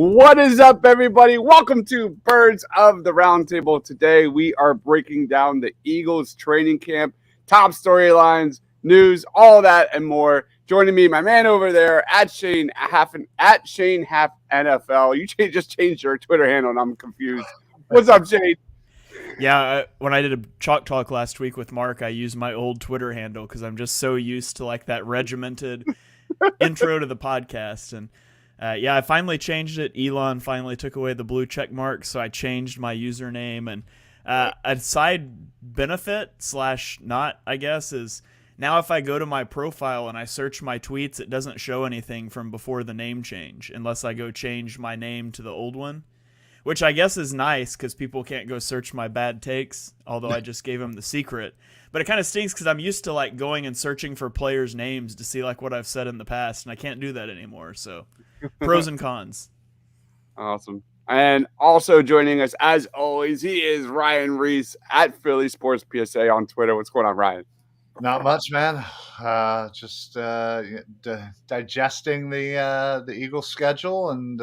What is up, everybody? Welcome to Birds of the Roundtable. Today, we are breaking down the Eagles training camp, top storylines, news, all that and more. Joining me, my man over there at Shane Half NFL. You just changed your Twitter handle, and I'm confused. What's up, Shane? Yeah, when I did a chalk talk last week with Mark, I used my old Twitter handle because I'm just so used to like that regimented intro to the podcast. And I finally changed it. Elon finally took away the blue check mark, so I changed my username. And a side benefit / not, I guess, is now if I go to my profile and I search my tweets, it doesn't show anything from before the name change unless I go change my name to the old one. Which I guess is nice because people can't go search my bad takes, although I just gave them the secret. But it kind of stinks because I'm used to like going and searching for players' names to see like what I've said in the past, and I can't do that anymore. So pros and cons. Awesome. And also joining us, as always, he is Ryan Reese at Philly Sports PSA on Twitter. What's going on, Ryan? Not much, man. Just digesting the Eagles schedule and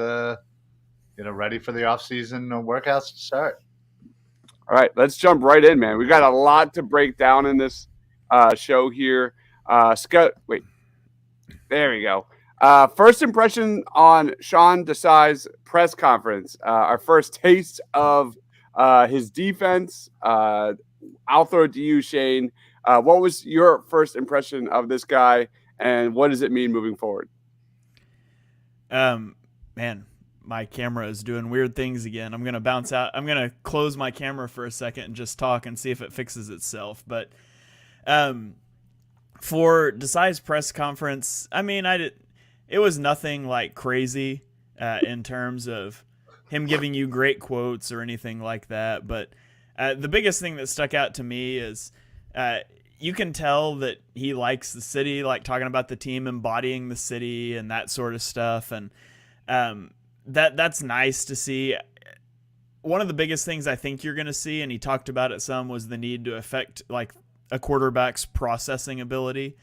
ready for the offseason workouts to start. All right, let's jump right in, man. We got a lot to break down in this show here. Wait, there we go. First impression on Sean Desai's press conference. Our first taste of his defense. I'll throw it to you, Shane. What was your first impression of this guy, and what does it mean moving forward? Man, my camera is doing weird things again. I'm going to bounce out. I'm going to close my camera for a second and just talk and see if it fixes itself. But for Desai's press conference, I mean, it was nothing like crazy in terms of him giving you great quotes or anything like that. But the biggest thing that stuck out to me is you can tell that he likes the city, like talking about the team embodying the city and that sort of stuff. And that's nice to see. One of the biggest things I think you're going to see, and he talked about it some, was the need to affect like a quarterback's processing ability.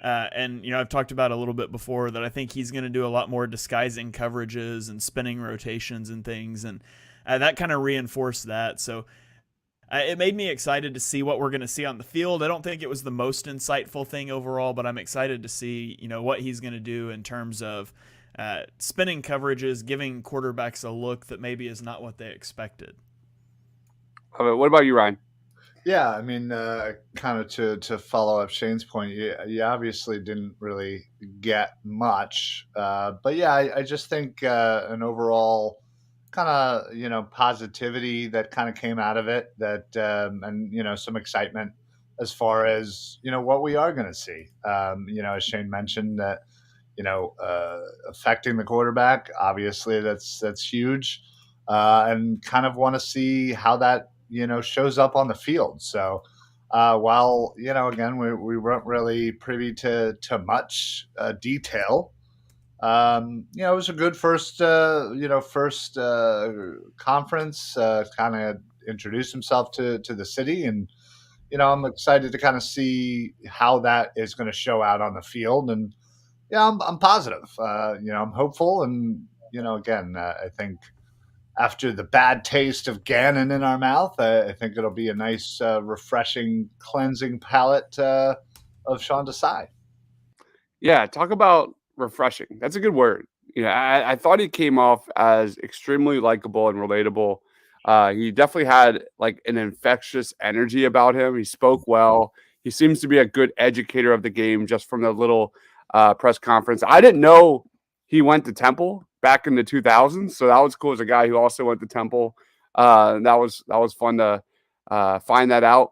And, I've talked about a little bit before that I think he's going to do a lot more disguising coverages and spinning rotations and things. And that kind of reinforced that. So it made me excited to see what we're going to see on the field. I don't think it was the most insightful thing overall, but I'm excited to see, what he's going to do in terms of spinning coverages, giving quarterbacks a look that maybe is not what they expected. What about you, Ryan? Yeah, I mean, kind of to follow up Shane's point, you obviously didn't really get much. But yeah, I just think an overall kind of, positivity that kind of came out of it that, and, some excitement as far as, what we are going to see. As Shane mentioned that, affecting the quarterback, obviously that's huge, and kind of want to see how that, shows up on the field. So while, again, we weren't really privy to much detail, it was a good first conference, kind of introduced himself to the city. And, I'm excited to kind of see how that is going to show out on the field. And, yeah, I'm positive. I'm hopeful, and again, I think after the bad taste of Gannon in our mouth, I think it'll be a nice, refreshing, cleansing palate of Sean Desai. Yeah, talk about refreshing. That's a good word. I thought he came off as extremely likable and relatable. He definitely had like an infectious energy about him. He spoke well. He seems to be a good educator of the game just from the little press conference. I didn't know he went to Temple back in the 2000s, so that was cool as a guy who also went to Temple. That was fun to find that out.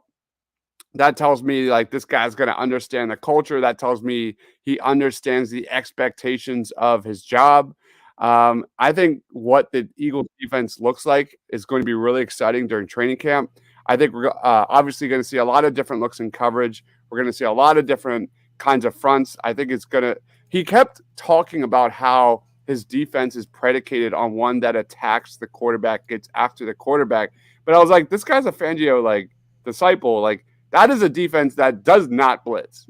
That tells me like this guy's going to understand the culture. That tells me he understands the expectations of his job. I think what the Eagles defense looks like is going to be really exciting during training camp. I think we're obviously going to see a lot of different looks in coverage. We're going to see a lot of different kinds of fronts. I think he kept talking about how his defense is predicated on one that attacks the quarterback, gets after the quarterback. But I was like, this guy's a Fangio like disciple. Like that is a defense that does not blitz.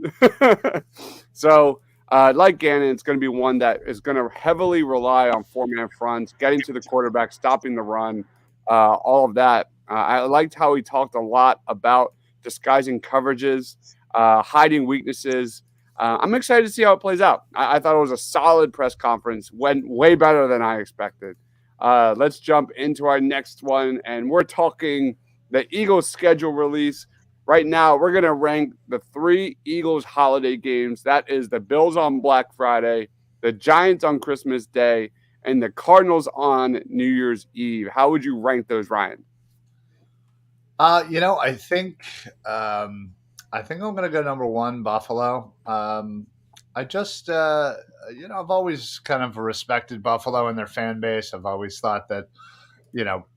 So Like Gannon, it's going to be one that is going to heavily rely on four-man fronts, getting to the quarterback, stopping the run, all of that. I liked how he talked a lot about disguising coverages, hiding weaknesses. I'm excited to see how it plays out. I thought it was a solid press conference, went way better than I expected. Let's jump into our next one, and we're talking the Eagles schedule release. Right now, we're going to rank the 3 Eagles holiday games. That is the Bills on Black Friday, the Giants on Christmas Day, and the Cardinals on New Year's Eve. How would you rank those, Ryan? I think I'm gonna go number 1, Buffalo. I just I've always kind of respected Buffalo and their fan base. I've always thought that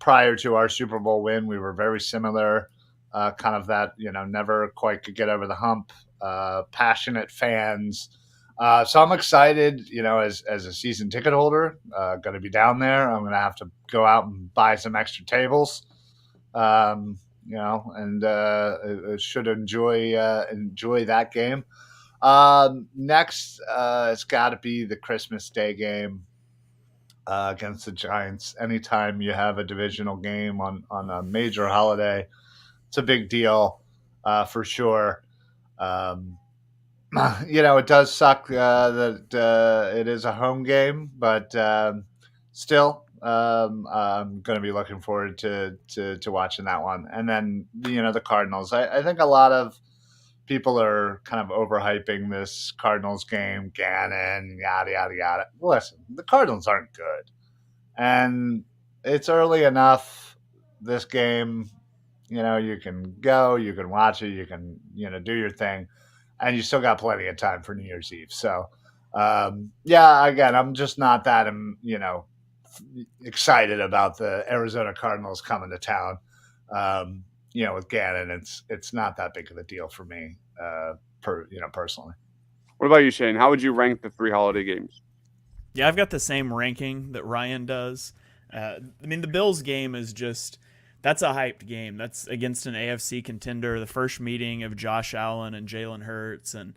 prior to our Super Bowl win, we were very similar. Kind of that never quite could get over the hump. Passionate fans. So I'm excited. As a season ticket holder, going to be down there. I'm going to have to go out and buy some extra tables. And should enjoy that game. Next, it's got to be the Christmas Day game against the Giants. Anytime you have a divisional game on a major holiday, it's a big deal for sure. It does suck that it is a home game, but still, I'm going to be looking forward to watching that one. And then, the Cardinals. I think a lot of people are kind of overhyping this Cardinals game, Gannon, yada, yada, yada. Listen, the Cardinals aren't good. And it's early enough, this game, you can go, you can watch it, you can, do your thing. And you still got plenty of time for New Year's Eve. So, again, I'm just not that, excited about the Arizona Cardinals coming to town. With Gannon, it's not that big of a deal for me, personally. What about you, Shane? How would you rank the 3 holiday games? Yeah, I've got the same ranking that Ryan does. The Bills game is that's a hyped game. That's against an AFC contender, the first meeting of Josh Allen and Jalen Hurts. And,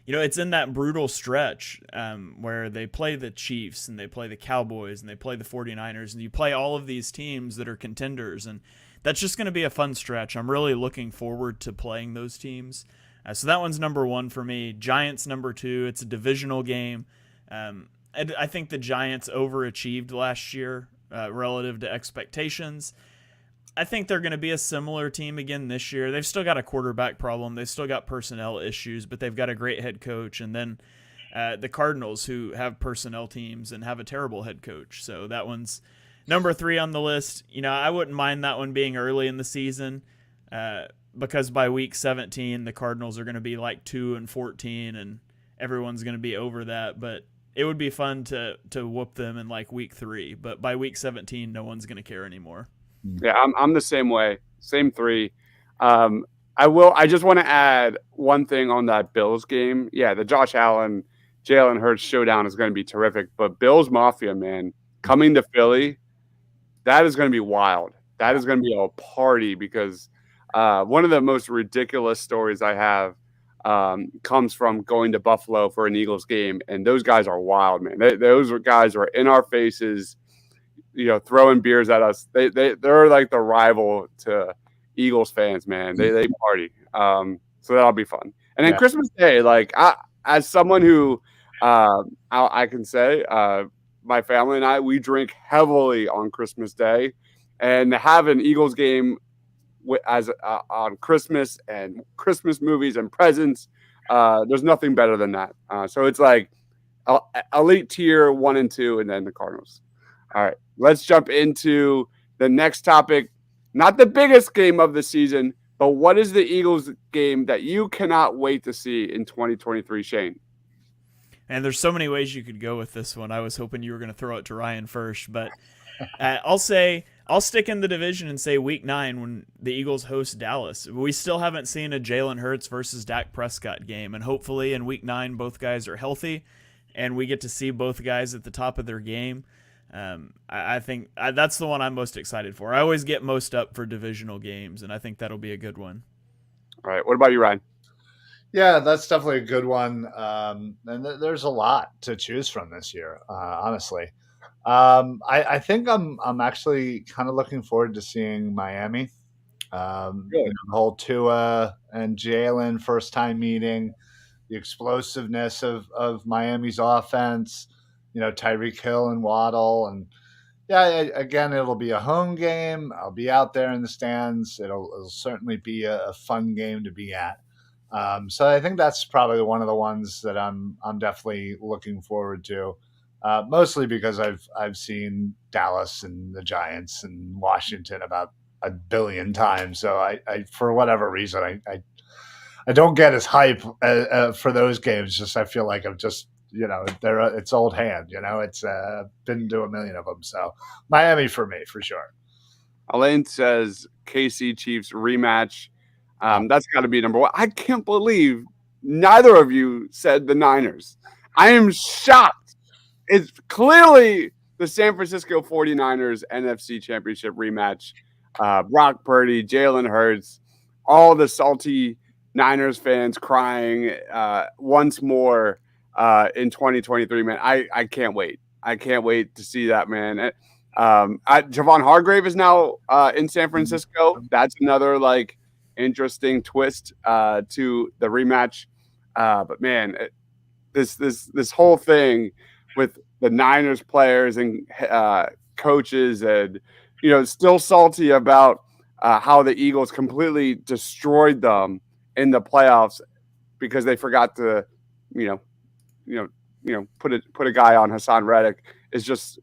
it's in that brutal stretch where they play the Chiefs and they play the Cowboys and they play the 49ers. And you play all of these teams that are contenders. And that's just going to be a fun stretch. I'm really looking forward to playing those teams. So that one's number 1 for me. Giants number 2. It's a divisional game. I think the Giants overachieved last year relative to expectations. I think they're going to be a similar team again this year. They've still got a quarterback problem. They've still got personnel issues, but they've got a great head coach. And then the Cardinals, who have personnel teams and have a terrible head coach. So that one's number 3 on the list. I wouldn't mind that one being early in the season because by week 17, the Cardinals are going to be like 2-14 and everyone's going to be over that. But it would be fun to whoop them in like week 3. But by week 17, no one's going to care anymore. Yeah, I'm the same way. Same 3. I just want to add one thing on that Bills game. Yeah, the Josh Allen, Jalen Hurts showdown is going to be terrific. But Bills Mafia, man, coming to Philly, that is going to be wild. That is going to be a party because one of the most ridiculous stories I have comes from going to Buffalo for an Eagles game. And those guys are wild, man. Those guys are in our faces, throwing beers at us. They're like the rival to Eagles fans, man. They party. So that'll be fun. And then Christmas Day, as someone who I can say, my family and I, we drink heavily on Christmas Day, and to have an Eagles game on Christmas and Christmas movies and presents, there's nothing better than that. So it's like elite tier 1 and 2, and then the Cardinals. All right, let's jump into the next topic. Not the biggest game of the season, but what is the Eagles game that you cannot wait to see in 2023, Shane? And there's so many ways you could go with this one. I was hoping you were going to throw it to Ryan first, but I'll stick in the division and say week 9 when the Eagles host Dallas. We still haven't seen a Jalen Hurts versus Dak Prescott game, and hopefully in week 9 both guys are healthy and we get to see both guys at the top of their game. I think that's the one I'm most excited for. I always get most up for divisional games, and I think that'll be a good one. All right. What about you, Ryan? Yeah, that's definitely a good one. And there's a lot to choose from this year, honestly. I think I'm actually kind of looking forward to seeing Miami. Good. The whole Tua and Jalen first time meeting, the explosiveness of Miami's offense, Tyreek Hill and Waddle. And yeah, again, it'll be a home game. I'll be out there in the stands. It'll certainly be a fun game to be at. So I think that's probably one of the ones that I'm definitely looking forward to. Mostly because I've seen Dallas and the Giants and Washington about a billion times. So I for whatever reason I don't get as hype for those games. Just I feel like I'm just they're it's old hand. It's been to a million of them. So Miami for me for sure. Elaine says KC Chiefs rematch. That's got to be number one. I can't believe neither of you said the Niners. I am shocked. It's clearly the San Francisco 49ers NFC Championship rematch. Brock Purdy, Jalen Hurts, all the salty Niners fans crying once more in 2023, man. I can't wait. I can't wait to see that, man. Javon Hargrave is now in San Francisco. That's another like interesting twist to the rematch. But man, this whole thing with the Niners players and coaches, and still salty about how the Eagles completely destroyed them in the playoffs because they forgot to, you know, put a guy on Hassan Reddick is just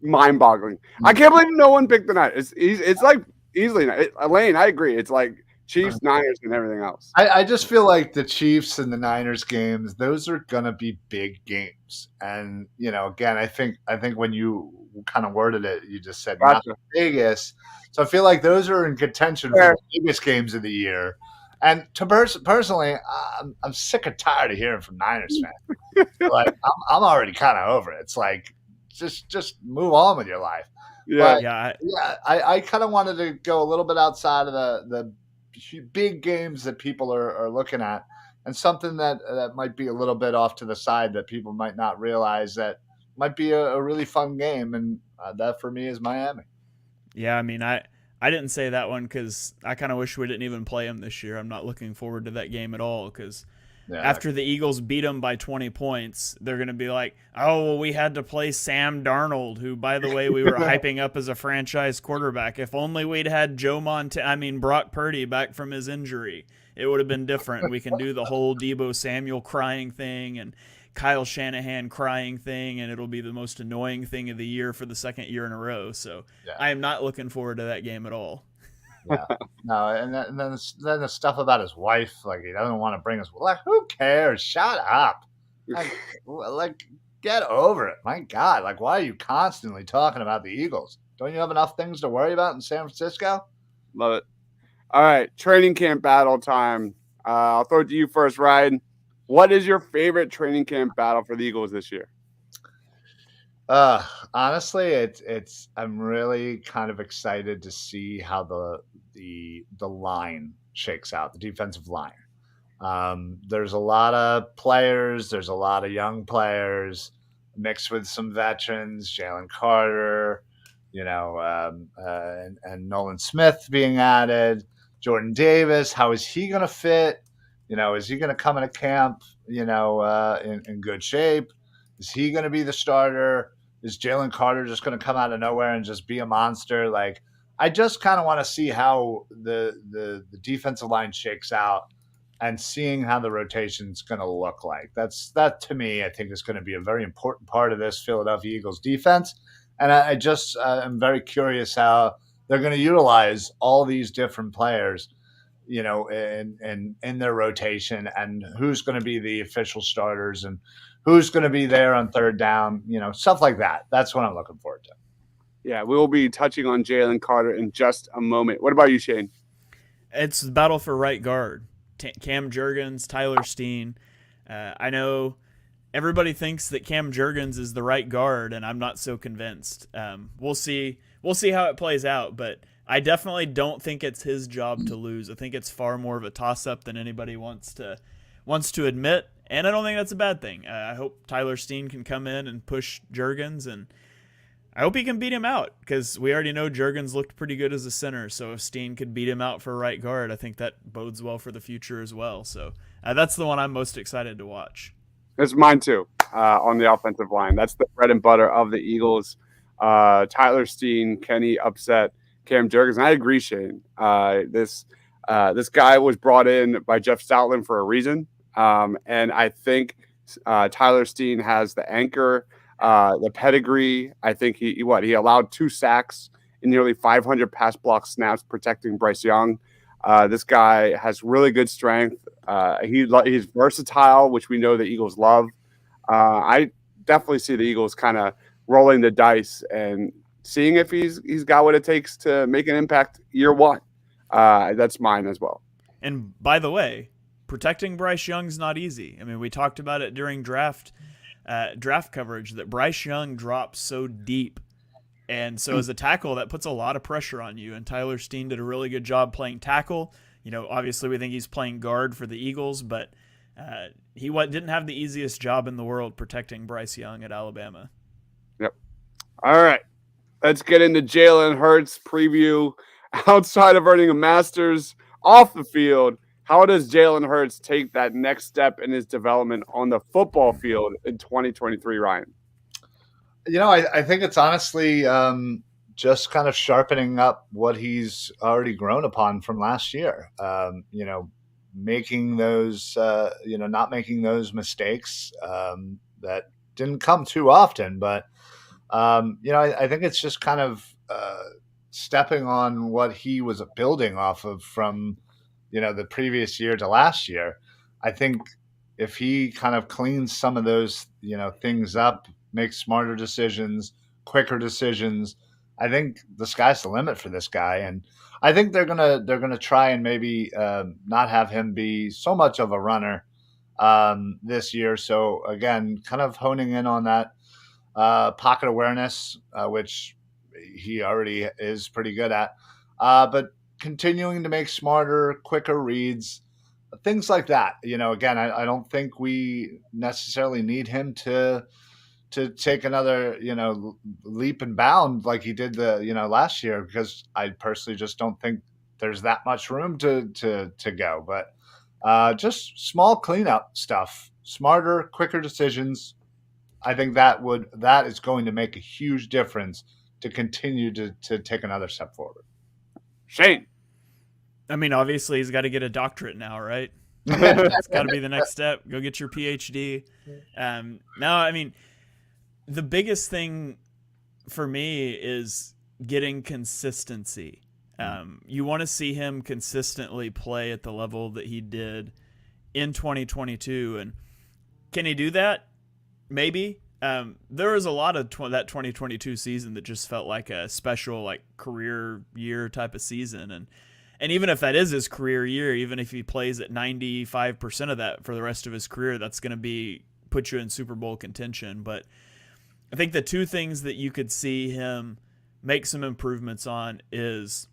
mind-boggling. I can't believe no one picked the Niners. It's like easily Elaine. I agree. It's like Chiefs, Niners, and everything else. I just feel like the Chiefs and the Niners games, those are gonna be big games. And again, I think when you kind of worded it, you just said not Vegas. So I feel like those are in contention for the biggest games of the year. And to personally, I'm sick and tired of hearing from Niners fans. Like I'm already kind of over it. It's like just move on with your life. Yeah, But I kind of wanted to go a little bit outside of the big games that people are looking at, and something that might be a little bit off to the side that people might not realize that might be a really fun game, and that for me is Miami. Yeah, I mean, I didn't say that one because I kind of wish we didn't even play them this year. I'm not looking forward to that game at all because after the Eagles beat them by 20 points, they're going to be like, oh, well, we had to play Sam Darnold, who, by the way, we were hyping up as a franchise quarterback. If only we'd had Brock Purdy back from his injury, it would have been different. We can do the whole Deebo Samuel crying thing and Kyle Shanahan crying thing, and it'll be the most annoying thing of the year for the second year in a row. So I am not looking forward to that game at all. Yeah, no, and then the stuff about his wife, like he doesn't want to bring his. Like, who cares? Shut up. Like, get over it. My God, like, why are you constantly talking about the Eagles? Don't you have enough things to worry about in San Francisco? Love it. All right, training camp battle time. I'll throw it to you first, Ryan. What is your favorite training camp battle for the Eagles this year? Honestly, it's I'm really kind of excited to see how the line shakes out, the defensive line. There's a lot of players, there's a lot of young players mixed with some veterans, Jalen Carter, and Nolan Smith being added, Jordan Davis. How is he going to fit? Is he going to come into camp, in good shape? Is he going to be the starter? Is Jalen Carter just going to come out of nowhere and just be a monster? Like, I just kind of want to see how the defensive line shakes out and seeing how the rotation is going to look like. That to me, I think is going to be a very important part of this Philadelphia Eagles defense. And I just am very curious how they're going to utilize all these different players, in their rotation, and who's going to be the official starters and who's going to be there on third down, stuff like that. That's what I'm looking forward to. Yeah, we will be touching on Jalen Carter in just a moment. What about you, Shane? It's the battle for right guard. Cam Jurgens, Tyler Steen. I know everybody thinks that Cam Jurgens is the right guard, and I'm not so convinced. We'll see. We'll see how it plays out, but I definitely don't think it's his job to lose. I think it's far more of a toss-up than anybody wants to wants to admit, and I don't think that's a bad thing. I hope Tyler Steen can come in and push Juergens, and I hope he can beat him out, because we already know Juergens looked pretty good as a center. So if Steen could beat him out for right guard, I think that bodes well for the future as well. So that's the one I'm most excited to watch. It's mine too, on the offensive line. That's the bread and butter of the Eagles. Tyler Steen, Kenny Upset, Cam Juergens. And I agree, Shane. This guy was brought in by Jeff Stoutland for a reason. And I think Tyler Steen has the anchor, the pedigree. I think he allowed 2 sacks in nearly 500 pass block snaps protecting Bryce Young. This guy has really good strength. He's versatile, which we know the Eagles love. I definitely see the Eagles kind of rolling the dice and seeing if he's got what it takes to make an impact year one. That's mine as well. And by the way, protecting Bryce Young's not easy. I mean, we talked about it during draft coverage that Bryce Young drops so deep. And so as a tackle, that puts a lot of pressure on you. And Tyler Steen did a really good job playing tackle. Obviously we think he's playing guard for the Eagles, but he didn't have the easiest job in the world protecting Bryce Young at Alabama. Yep. All right. Let's get into Jalen Hurts preview. Outside of earning a master's off the field, how does Jalen Hurts take that next step in his development on the football field in 2023, Ryan? I think it's honestly just kind of sharpening up what he's already grown upon from last year. Making those, not making those mistakes that didn't come too often. But, I think it's just kind of stepping on what he was building off of from, the previous year to last year. I think if he kind of cleans some of those, things up, makes smarter decisions, quicker decisions, I think the sky's the limit for this guy. And I think they're gonna try and maybe not have him be so much of a runner this year. So again, kind of honing in on that pocket awareness, which he already is pretty good at, but continuing to make smarter, quicker reads, things like that. Again, I don't think we necessarily need him to take another, leap and bound like he did last year, because I personally just don't think there's that much room to go. But just small cleanup stuff, smarter, quicker decisions. I think that is going to make a huge difference to continue to take another step forward. Shane. I mean, obviously he's got to get a doctorate now, right? It's got to be the next step. Go get your PhD. Now, I mean, the biggest thing for me is getting consistency. You want to see him consistently play at the level that he did in 2022. And can he do that? Maybe. There was a lot of that 2022 season that just felt like a special, like, career year type of season. And even if that is his career year, even if he plays at 95% of that for the rest of his career, that's going to put you in Super Bowl contention. But I think the two things that you could see him make some improvements on is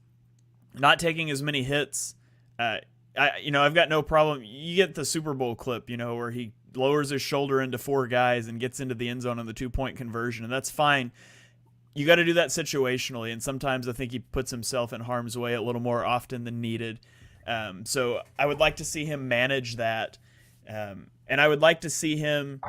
not taking as many hits. I've got no problem. You get the Super Bowl clip, where he lowers his shoulder into 4 guys and gets into the end zone on the 2-point conversion, and that's fine. You got to do that situationally, and sometimes I think he puts himself in harm's way a little more often than needed. So I would like to see him manage that, and I would like to see him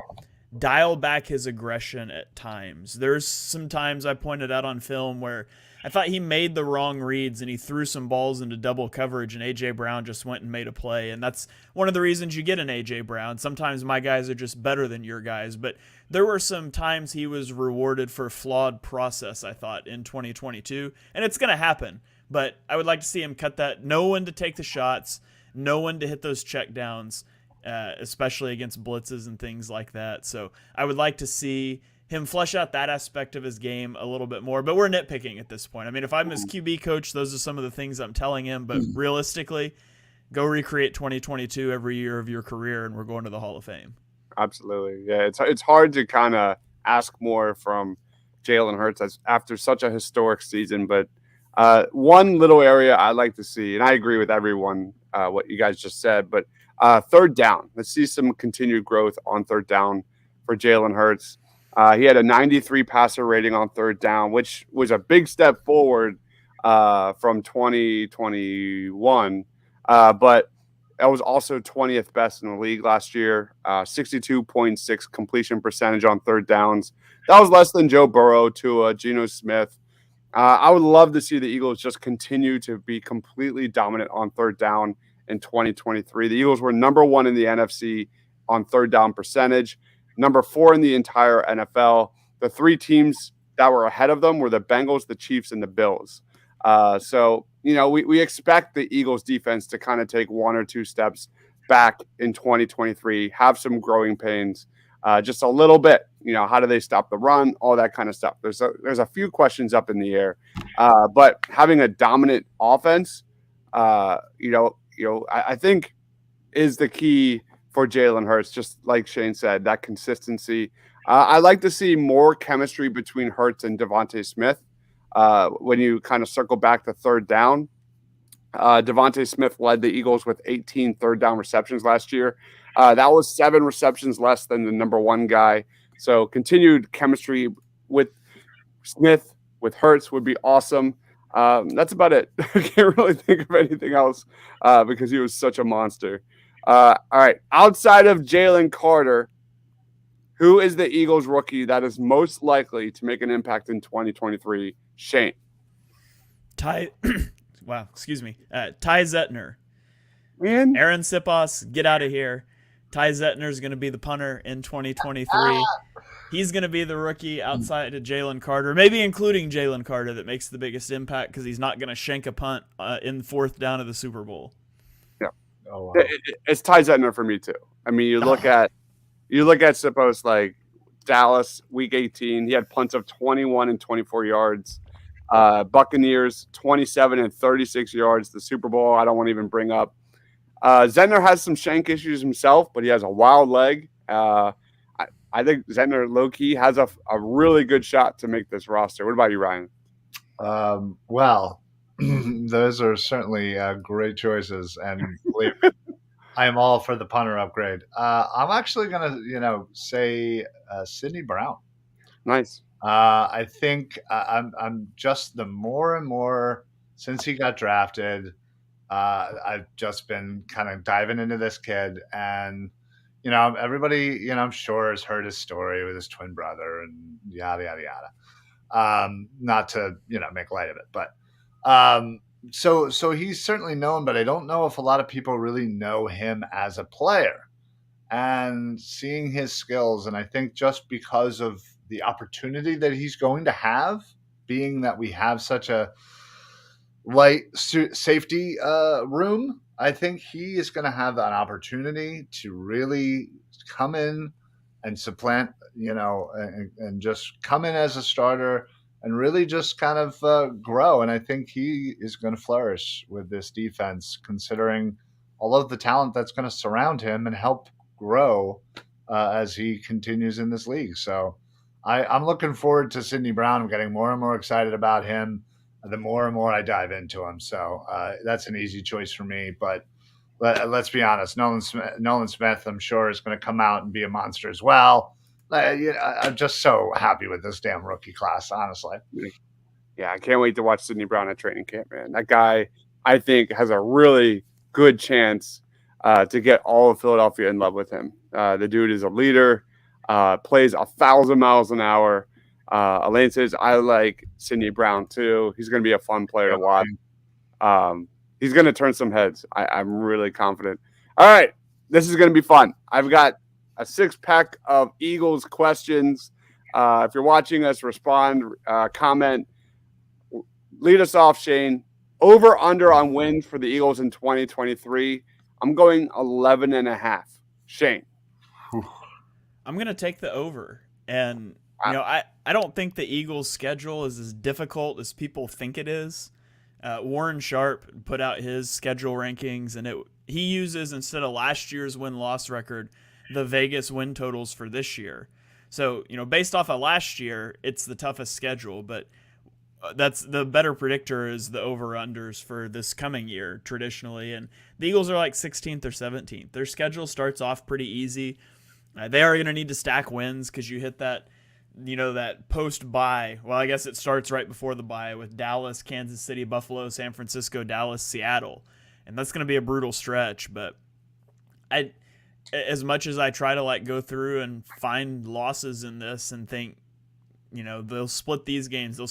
dial back his aggression at times. There's some times I pointed out on film where I thought he made the wrong reads and he threw some balls into double coverage and A.J. Brown just went and made a play. And that's one of the reasons you get an A.J. Brown. Sometimes my guys are just better than your guys. But there were some times he was rewarded for flawed process, I thought, in 2022. And it's going to happen. But I would like to see him cut that. Know when to take the shots. Know when to hit those check downs, especially against blitzes and things like that. So I would like to see him flesh out that aspect of his game a little bit more, but we're nitpicking at this point. I mean, if I'm his QB coach, those are some of the things I'm telling him, but realistically, go recreate 2022 every year of your career, and we're going to the Hall of Fame. Absolutely. Yeah, it's hard to kind of ask more from Jalen Hurts after such a historic season, but One little area I'd like to see, and I agree with everyone what you guys just said, but third down. Let's see some continued growth on third down for Jalen Hurts. He had a 93 passer rating on third down, which was a big step forward from 2021. But that was also 20th best in the league last year. 62.6 completion percentage on third downs. That was less than Joe Burrow, Tua, Geno Smith. I would love to see the Eagles just continue to be completely dominant on third down in 2023. The Eagles were number one in the NFC on third down percentage, number 4 in the entire NFL. The 3 teams that were ahead of them were the Bengals, the Chiefs, and the Bills. So, we expect the Eagles defense to kind of take 1 or 2 steps back in 2023, have some growing pains, just a little bit. How do they stop the run? All that kind of stuff. There's a few questions up in the air, but having a dominant offense, I think is the key for Jalen Hurts. Just like Shane said, that consistency. I like to see more chemistry between Hurts and Devontae Smith. When you kind of circle back to third down, Devontae Smith led the Eagles with 18 third down receptions last year. That was 7 receptions less than the number 1 guy. So continued chemistry with Smith, with Hurts would be awesome. That's about it. I can't really think of anything else because he was such a monster. All right. Outside of Jalen Carter, who is the Eagles rookie that is most likely to make an impact in 2023? Shane. Ty Zettner. Man. Aaron Sipos, get out of here. Ty Zettner is going to be the punter in 2023. He's going to be the rookie outside of Jalen Carter, maybe including Jalen Carter, that makes the biggest impact because he's not going to shank a punt in 4th down of the Super Bowl. Yeah. Oh, wow. It's Ty Zettner for me too. I mean, you look at Sipos, like Dallas week 18, he had punts of 21 and 24 yards. Buccaneers 27 and 36 yards. The Super Bowl I don't want to even bring up. Zettner has some shank issues himself, but he has a wild leg. I think Zettner low-key has a really good shot to make this roster. What about you, Ryan? Well, those are certainly great choices, and believe me, I am all for the punter upgrade. I'm actually going to, say Sidney Brown. Nice. I think I'm just the more and more since he got drafted. I've just been kind of diving into this kid, and everybody, I'm sure has heard his story with his twin brother and yada yada yada. Not to make light of it, but so he's certainly known, but I don't know if a lot of people really know him as a player. And seeing his skills, and I think just because of the opportunity that he's going to have, being that we have such a light safety room, I think he is going to have an opportunity to really come in and supplant, and just come in as a starter and really just kind of grow. And I think he is going to flourish with this defense, considering all of the talent that's going to surround him and help grow as he continues in this league. So I'm looking forward to Sidney Brown. I'm getting more and more excited about him the more and more I dive into him. So that's an easy choice for me. But let's be honest, Nolan Smith, I'm sure, is going to come out and be a monster as well. I'm just so happy with this damn rookie class, honestly. Yeah, I can't wait to watch Sidney Brown at training camp, man. That guy, I think, has a really good chance to get all of Philadelphia in love with him. The dude is a leader, plays 1,000 miles an hour. Elaine says, I like Sidney Brown too. He's going to be a fun player to watch. He's going to turn some heads. I'm really confident. All right, this is going to be fun. I've got a 6-pack of Eagles questions. If you're watching us, respond, comment. Lead us off, Shane. Over, under on wins for the Eagles in 2023. I'm going 11.5. Shane. I'm going to take the over. And, I don't think the Eagles' schedule is as difficult as people think it is. Warren Sharp put out his schedule rankings, and he uses, instead of last year's win-loss record, the Vegas win totals for this year. So, based off of last year, it's the toughest schedule. But that's the better predictor is the over-unders for this coming year traditionally, and the Eagles are like 16th or 17th. Their schedule starts off pretty easy. They are going to need to stack wins because you hit that, that post bye. Well, I guess it starts right before the bye with Dallas, Kansas City, Buffalo, San Francisco, Dallas, Seattle, and that's going to be a brutal stretch. But as much as I try to like go through and find losses in this and think, they'll split these games, I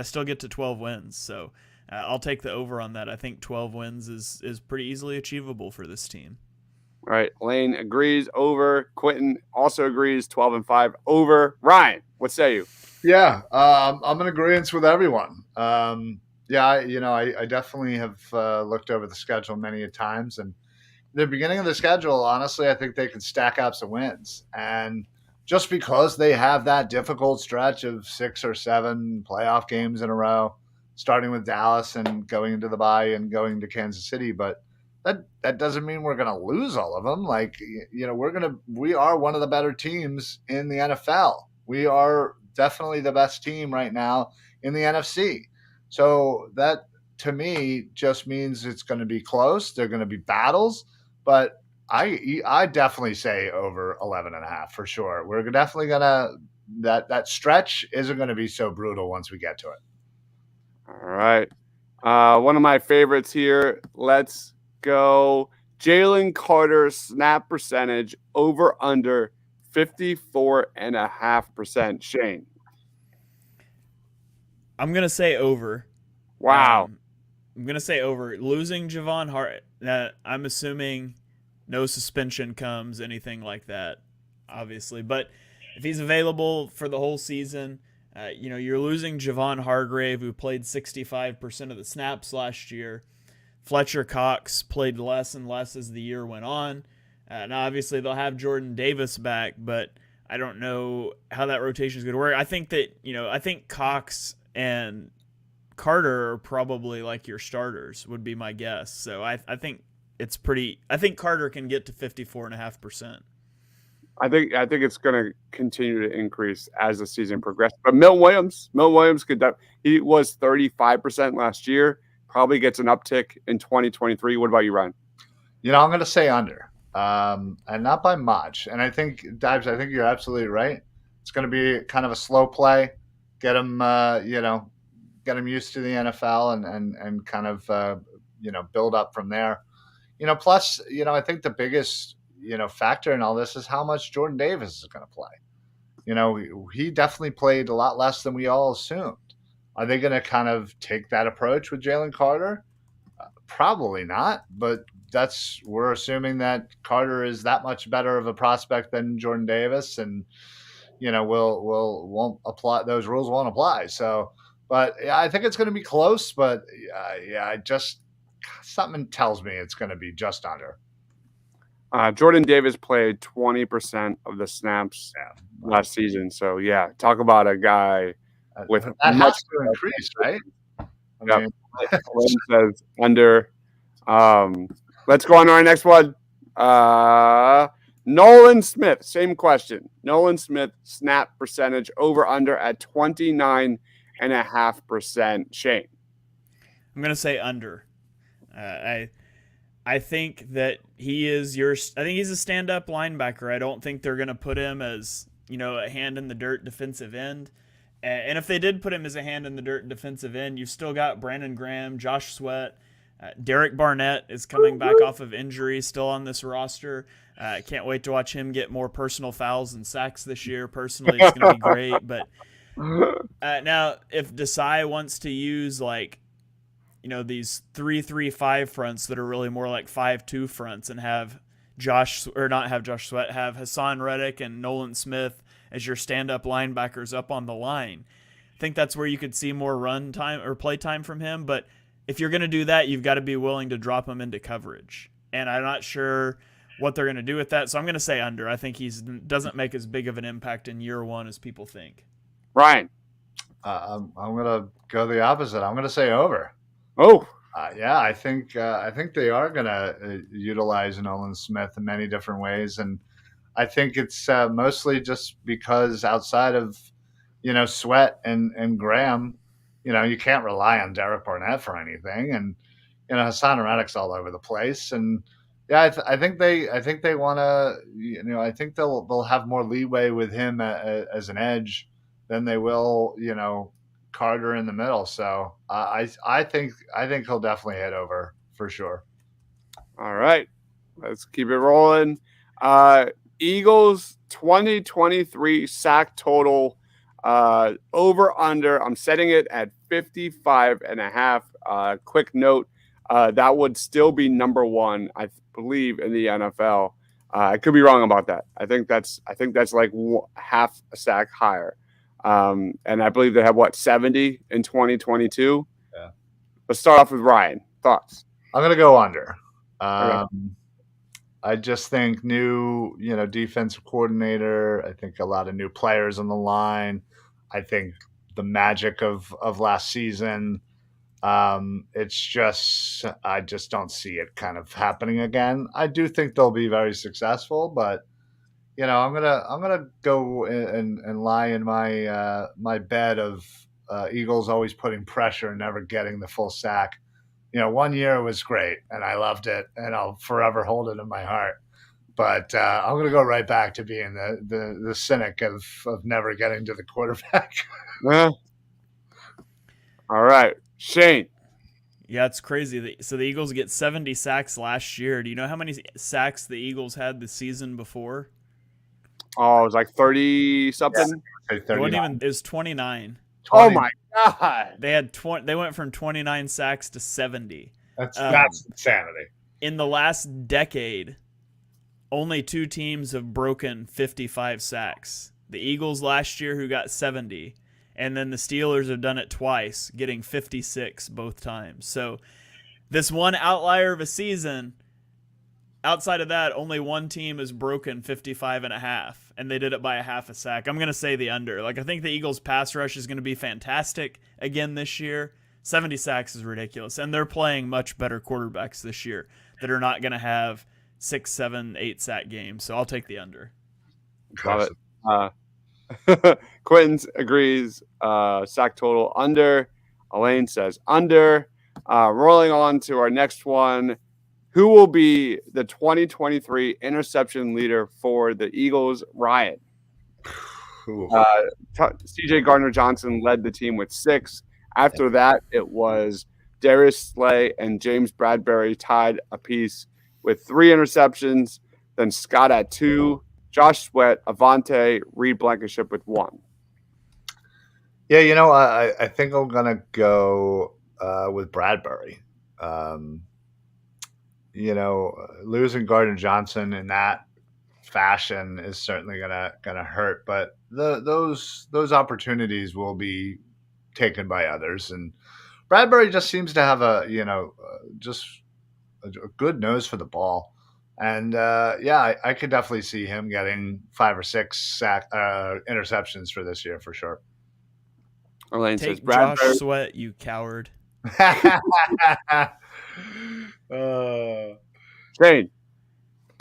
still get to 12 wins. So I'll take the over on that. I think 12 wins is pretty easily achievable for this team. All right. Lane agrees over. Quentin also agrees 12-5 over. Ryan, what say you? Yeah, I'm in agreement with everyone. I definitely have looked over the schedule many times, and the beginning of the schedule, honestly, I think they can stack up some wins. And just because they have that difficult stretch of 6 or 7 playoff games in a row, starting with Dallas and going into the bye and going to Kansas City, but that doesn't mean we're going to lose all of them. Like, we are one of the better teams in the NFL. We are definitely the best team right now in the NFC. So that to me just means it's going to be close. They're going to be battles, but I definitely say over 11.5 for sure. We're definitely going to that stretch isn't going to be so brutal once we get to it. All right. One of my favorites here. Let's go. Jalen Carter snap percentage over under 54.5%. Shane. I'm going to say over. Wow. I'm going to say over. Losing Javon Hart, I'm assuming no suspension comes, anything like that, obviously. But if he's available for the whole season, you're losing Javon Hargrave, who played 65% of the snaps last year. Fletcher Cox played less and less as the year went on. Now, obviously, they'll have Jordan Davis back, but I don't know how that rotation is going to work. I think that, I think Cox and Carter are probably like your starters, would be my guess. So I think it's pretty. I think Carter can get to 54.5%. I think it's going to continue to increase as the season progresses. But Milton Williams he was 35% last year. Probably gets an uptick in 2023. What about you, Ryan? I'm going to say under, and not by much. And I think, Dibes, I think you're absolutely right. It's going to be kind of a slow play. Get him, get him used to the NFL and kind of, build up from there. Plus, I think the biggest, factor in all this is how much Jordan Davis is going to play. He definitely played a lot less than we all assumed. Are they going to kind of take that approach with Jalen Carter? Probably not, but we're assuming that Carter is that much better of a prospect than Jordan Davis, and won't apply, those rules won't apply. So, but yeah, I think it's going to be close, but something tells me it's going to be just under. Jordan Davis played 20% of the snaps last season. So yeah, talk about a guy with that much to increase, right? Lynn says under. Let's go on to our next one. Nolan Smith, same question. Nolan Smith snap percentage over under at 29.5%. Shane. I'm gonna say under. I think that he's a stand-up linebacker. I don't think they're gonna put him as a hand in the dirt defensive end. And if they did put him as a hand in the dirt defensive end, you've still got Brandon Graham, Josh Sweat, Derek Barnett is coming back off of injury, still on this roster. Can't wait to watch him get more personal fouls and sacks this year. Personally, it's going to be great. But now, if Desai wants to use these 3-3-5 fronts that are really more like 5-2 fronts and have have Hassan Reddick and Nolan Smith as your stand-up linebackers up on the line, I think that's where you could see more run time or play time from him. But if you're going to do that, you've got to be willing to drop him into coverage. And I'm not sure what they're going to do with that. So I'm going to say under. I think he doesn't make as big of an impact in year one as people think. Ryan. I'm going to go the opposite. I'm going to say over. Oh. I think they are going to utilize Nolan Smith in many different ways. And I think it's mostly just because outside of, Sweat and Graham, you can't rely on Derek Barnett for anything, and Hassan Reddick's all over the place, and yeah, I think they want to, I think they'll have more leeway with him as an edge than they will, Carter in the middle. So I think he'll definitely head over for sure. All right, let's keep it rolling. Eagles 2023 sack total over under. I'm setting it at 55.5. Quick note, that would still be number one, I believe, in the NFL. I could be wrong about that. I think that's like half a sack higher. And I believe they have 70 in 2022. Yeah. Let's start off with Ryan. Thoughts? I'm gonna go under. Okay. I just think new, defensive coordinator. I think a lot of new players on the line. I think the magic of last season. It's just I just don't see it kind of happening again. I do think they'll be very successful, but I'm gonna go and lie in my my bed of Eagles always putting pressure and never getting the full sack. 1 year was great and I loved it, and I'll forever hold it in my heart. But I'm going to go right back to being the cynic of never getting to the quarterback. Yeah. All right, Shane. Yeah, it's crazy. So the Eagles get 70 sacks last year. Do you know how many sacks the Eagles had the season before? Oh, it was like 30 something. Yeah, It wasn't even. It was 29. 20. Oh my god! They had They went from 29 sacks to 70. That's insanity. In the last decade, only 2 teams have broken 55 sacks. The Eagles last year, who got 70, and then the Steelers have done it twice, getting 56 both times. So this one outlier of a season, outside of that, only one team has broken 55.5, and they did it by a half a sack. I'm going to say the under. I think the Eagles' pass rush is going to be fantastic again this year. 70 sacks is ridiculous, and they're playing much better quarterbacks this year that are not going to have 6, 7, 8 sack games. So I'll take the under. Love it. Quentin agrees. Sack total under. Elaine says under. Rolling on to our next one. Who will be the 2023 interception leader for the Eagles? Ryan. CJ Gardner-Johnson led the team with 6. After that, it was Darius Slay and James Bradbury tied apiece with 3 interceptions. Then Scott at 2, Josh Sweat, Avante, Reed Blankenship with 1. Yeah, I think I'm gonna go with Bradbury. Losing Gardner Johnson in that fashion is certainly gonna hurt, but those opportunities will be taken by others, and Bradbury just seems to have just a good nose for the ball, and I could definitely see him getting 5 or 6 interceptions for this year for sure. Elaine Take says Bradbury. Josh Sweat, you coward. Shane.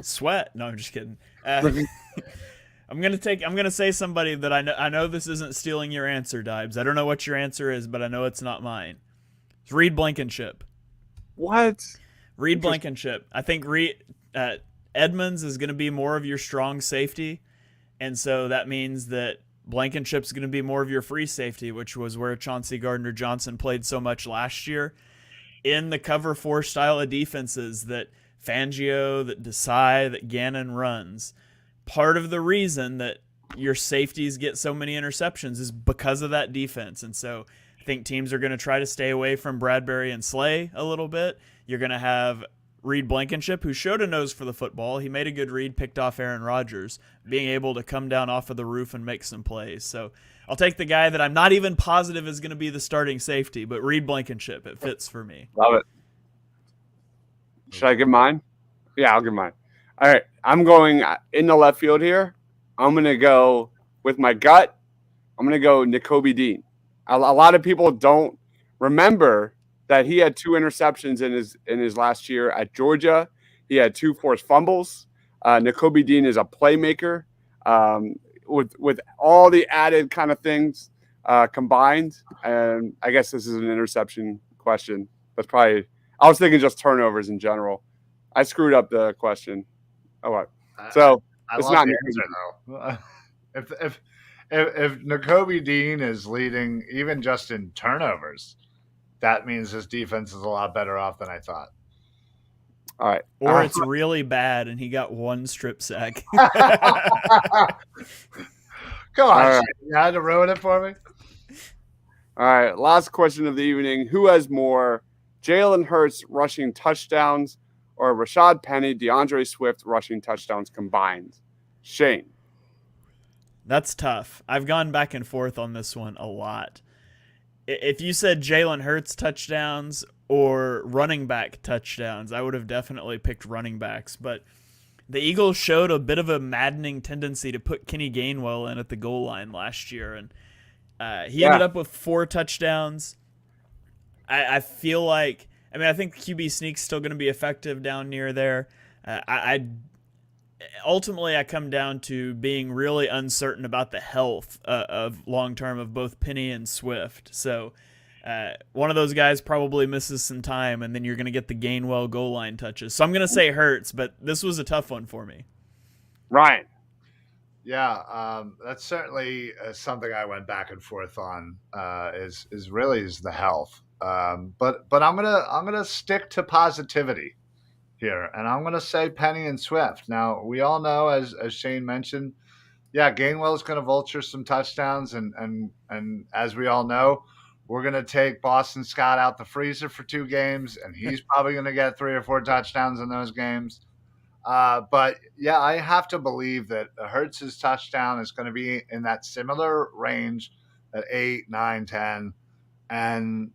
Sweat? No, I'm just kidding. I'm gonna say somebody that I know this isn't stealing your answer, Dibes. I don't know what your answer is, but I know it's not mine. It's Reed Blankenship. What? Reed Blankenship. I think Edmonds is going to be more of your strong safety, and so that means that Blankenship's going to be more of your free safety, which was where Chauncey Gardner-Johnson played so much last year. In the cover 4 style of defenses that Fangio, that Desai, that Gannon runs, part of the reason that your safeties get so many interceptions is because of that defense. And so I think teams are going to try to stay away from Bradbury and Slay a little bit. You're going to have Reed Blankenship, who showed a nose for the football. He made a good read, picked off Aaron Rodgers, being able to come down off of the roof and make some plays. So I'll take the guy that I'm not even positive is going to be the starting safety, but Reed Blankenship. It fits for me. Love it. Should I give mine? Yeah, I'll give mine. All right. I'm going in the left field here. I'm going to go with my gut. I'm going to go Nakobe Dean. A lot of people don't remember that he had 2 interceptions in his last year at Georgia. He had 2 forced fumbles. Nakobe Dean is a playmaker with all the added kind of things. combined. And I guess this is an interception question. That's probably I was thinking just turnovers in general. I screwed up the question. Oh, what? So I it's love not the answer though. If Nakobe Dean is leading even just in turnovers, that means his defense is a lot better off than I thought. all right. Or it's really bad and he got one strip sack. Come on, right. you had to ruin it for me. All right, last question of the evening. Who has more Jalen Hurts rushing touchdowns or Rashad Penny, DeAndre Swift rushing touchdowns combined? Shane. That's tough. I've gone back and forth on this one a lot. If you said Jalen Hurts touchdowns or running back touchdowns, I would have definitely picked running backs. But the Eagles showed a bit of a maddening tendency to put Kenny Gainwell in at the goal line last year, and he ended up with 4 touchdowns. I feel like, I think QB sneak's still going to be effective down near there. Ultimately, I come down to being really uncertain about the health of long term of both Penny and Swift. So one of those guys probably misses some time, and then you're going to get the Gainwell goal line touches. So I'm going to say Hurts, but this was a tough one for me. Ryan. Yeah, that's certainly something I went back and forth on. Is the health, but I'm gonna stick to positivity here, and I'm gonna say Penny and Swift. Now we all know, as Shane mentioned, yeah, Gainwell is gonna vulture some touchdowns, and as we all know, we're gonna take Boston Scott out the freezer for 2 games, and he's probably gonna get 3 or 4 touchdowns in those games. But yeah, I have to believe that Hurts' touchdown is going to be in that similar range at 8, 9, 10. And,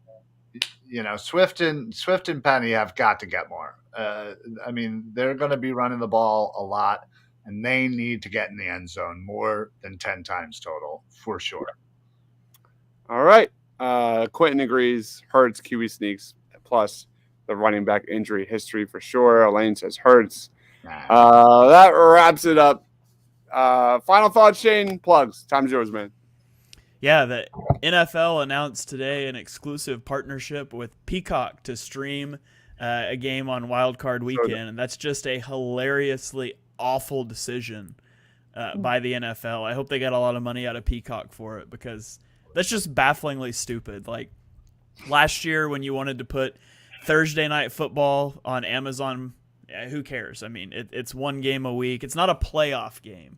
Swift and Penny have got to get more. They're going to be running the ball a lot, and they need to get in the end zone more than 10 times total, for sure. All right. Quentin agrees. Hurts, QB sneaks, plus the running back injury history for sure. Elaine says Hurts. That wraps it up. Final thoughts, Shane? Plugs. Time's yours, man. Yeah, the NFL announced today an exclusive partnership with Peacock to stream a game on Wild Card Weekend, and that's just a hilariously awful decision by the NFL. I hope they got a lot of money out of Peacock for it, because that's just bafflingly stupid. Like last year when you wanted to put Thursday Night Football on Amazon, who cares? It's 1 game a week. It's not a playoff game.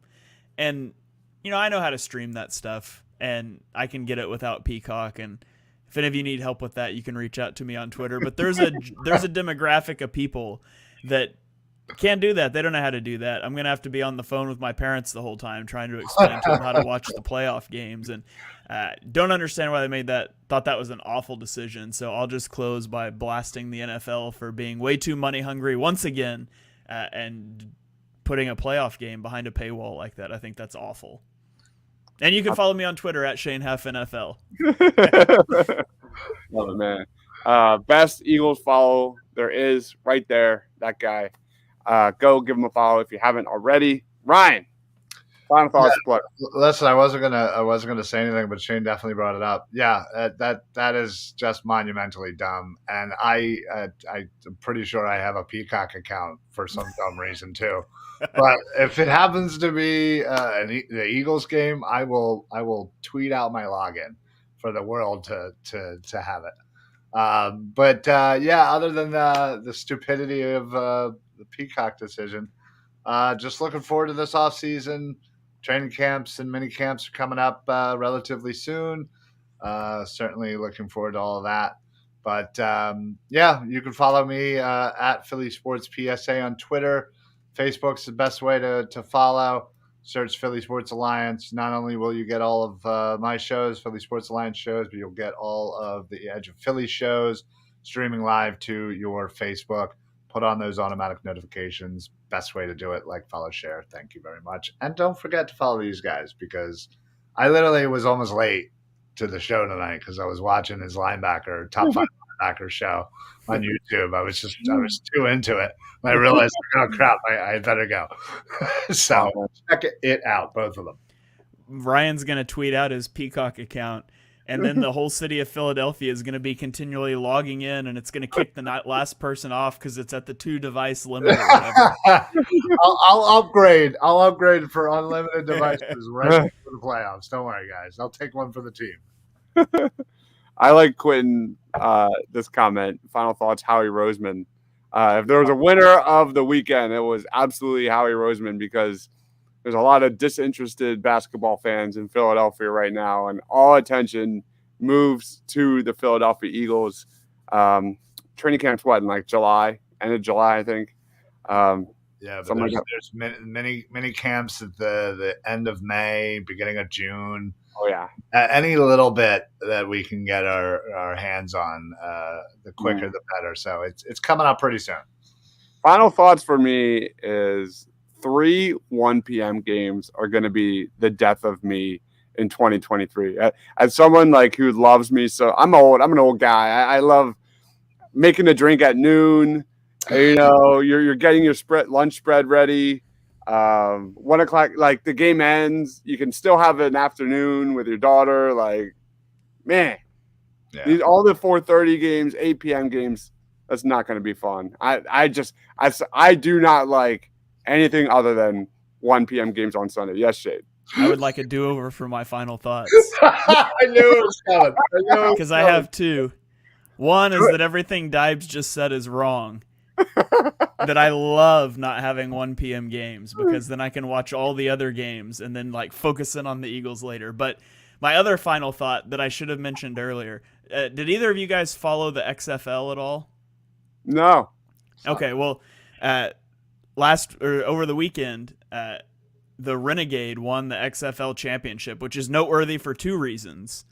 And, I know how to stream that stuff, and I can get it without Peacock. And if any of you need help with that, you can reach out to me on Twitter. But there's a demographic of people that can't do that. They don't know how to do that. I'm going to have to be on the phone with my parents the whole time trying to explain to them how to watch the playoff games. And don't understand why they thought that was an awful decision. So I'll just close by blasting the NFL for being way too money hungry once again and putting a playoff game behind a paywall like that. I think that's awful. And you can follow me on Twitter at ShaneHuffNFL. Love it, man. Best Eagles follow there is right there, that guy. Go give him a follow if you haven't already. Ryan, final thoughts. Yeah, listen, I wasn't gonna say anything, but Shane definitely brought it up. Yeah, that is just monumentally dumb, and I'm pretty sure I have a Peacock account for some dumb reason too. But if it happens to be the Eagles game, I will tweet out my login for the world to have it. But other than the stupidity of the Peacock decision, just looking forward to this offseason. Training camps and mini camps are coming up relatively soon. Certainly looking forward to all of that. But you can follow me at Philly Sports PSA on Twitter. Facebook's the best way to follow. Search Philly Sports Alliance. Not only will you get all of my shows, Philly Sports Alliance shows, but you'll get all of the Edge of Philly shows streaming live to your Facebook. Put on those automatic notifications. Best way to do it. Like, follow, share. Thank you very much. And don't forget to follow these guys, because I literally was almost late to the show tonight because I was watching his top 5 linebacker show on YouTube. I was too into it. I realized, oh crap, I better go. So check it out, both of them. Ryan's going to tweet out his Peacock account and then the whole city of Philadelphia is going to be continually logging in, and it's going to kick the last person off because it's at the 2-device limit or whatever. I'll upgrade. I'll upgrade for unlimited devices right for the playoffs. Don't worry, guys. I'll take one for the team. I like Quentin. This comment. Final thoughts. Howie Roseman. If there was a winner of the weekend, it was absolutely Howie Roseman, because there's a lot of disinterested basketball fans in Philadelphia right now, and all attention moves to the Philadelphia Eagles. Training camp's what, in like July, end of July, I think. Yeah, but there's many camps at the end of May, beginning of June. Oh yeah, any little bit that we can get our hands on, the quicker the better. So it's coming up pretty soon. Final thoughts for me is 3 1 p.m. games are going to be the death of me in 2023. As someone like who loves me, so I'm old. I'm an old guy. I love making a drink at noon. You know, you're getting your lunch spread ready. 1 o'clock, like the game ends, you can still have an afternoon with your daughter. Like, man, all the 4:30 games, 8 p.m. games, that's not going to be fun. I do not like anything other than 1 p.m. games on Sunday. Yes, Shade. I would like a do-over for my final thoughts. I knew it was coming. Because I have two. One is that everything Dibes just said is wrong. That I love not having 1 p.m. games, because then I can watch all the other games and then like focus in on the Eagles later. But my other final thought that I should have mentioned earlier, did either of you guys follow the XFL at all? No. Okay, well, over the weekend, the Renegade won the XFL championship, which is noteworthy for two reasons.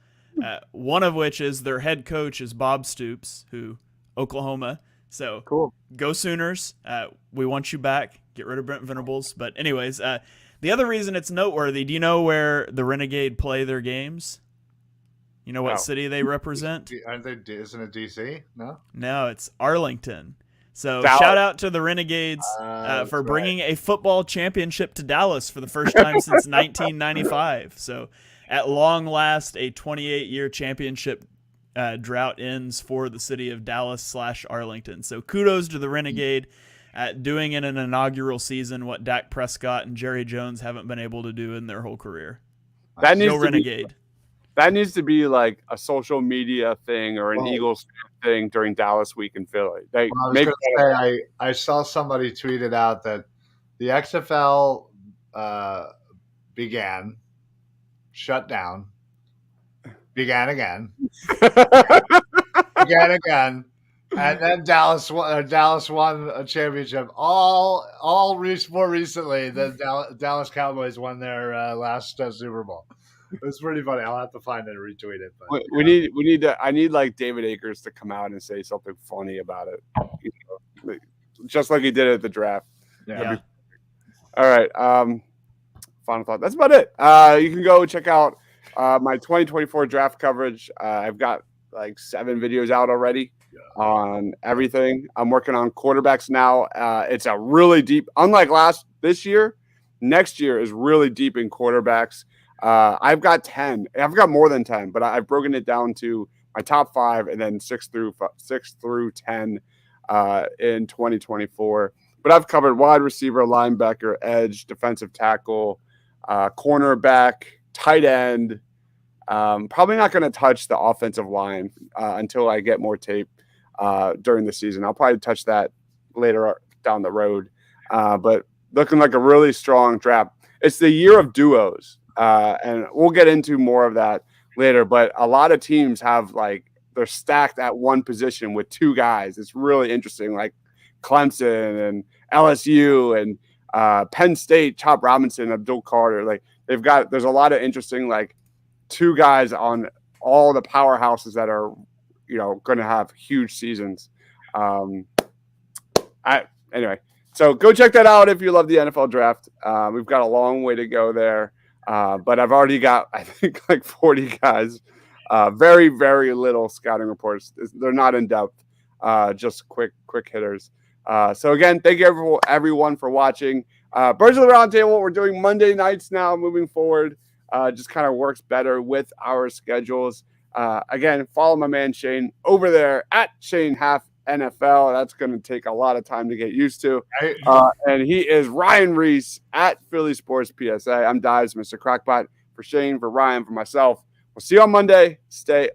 One of which is their head coach is Bob Stoops, who Oklahoma. So cool. Go Sooners. We want you back. Get rid of Brent Venables. But anyways, the other reason it's noteworthy, do you know where the Renegade play their games? You know what city they represent? Isn't it DC? No? No, it's Arlington. So Dallas. Shout out to the Renegades for bringing a football championship to Dallas for the first time since 1995. So at long last, a 28-year championship drought ends for the city of Dallas/Arlington. So kudos to the Renegade at doing in an inaugural season what Dak Prescott and Jerry Jones haven't been able to do in their whole career. That needs to Renegade. That needs to be like a social media thing or an Eagles thing during Dallas week in Philly. I saw somebody tweeted out that the XFL shut down, began again, and then Dallas won a championship. More recently, the Dallas Cowboys won their last Super Bowl. It was pretty funny. I'll have to find it and retweet it. But, I need like David Akers to come out and say something funny about it, just like he did at the draft. Yeah. All right. Final thought. That's about it. You can go check out my 2024 draft coverage. I've got like 7 videos out already on everything. I'm working on quarterbacks now. It's a really deep, unlike this year, next year is really deep in quarterbacks. I've got 10. I've got more than 10, but I've broken it down to my top 5 and then 6 through 10 in 2024. But I've covered wide receiver, linebacker, edge, defensive tackle, cornerback, tight end. Probably not going to touch the offensive line until I get more tape during the season. I'll probably touch that later down the road. But looking like a really strong draft. It's the year of duos. And we'll get into more of that later, but a lot of teams have they're stacked at one position with 2 guys. It's really interesting, like Clemson and LSU and Penn State, Chop Robinson, Abdul Carter. There's a lot of interesting 2 guys on all the powerhouses that are, going to have huge seasons. Anyway, so go check that out if you love the NFL draft. We've got a long way to go there. But I've already got, I think, 40 guys. Very, very little scouting reports. They're not in depth, just quick hitters. So again, thank you everyone for watching. Birds of the Round Table, we're doing Monday nights now moving forward. Just kind of works better with our schedules. Again, follow my man Shane over there at Shane Half NFL. That's going to take a lot of time to get used to. And he is Ryan Reese at Philly Sports PSA. I'm Dives, Mr. Crackbot. For Shane, for Ryan, for myself. We'll see you on Monday. Stay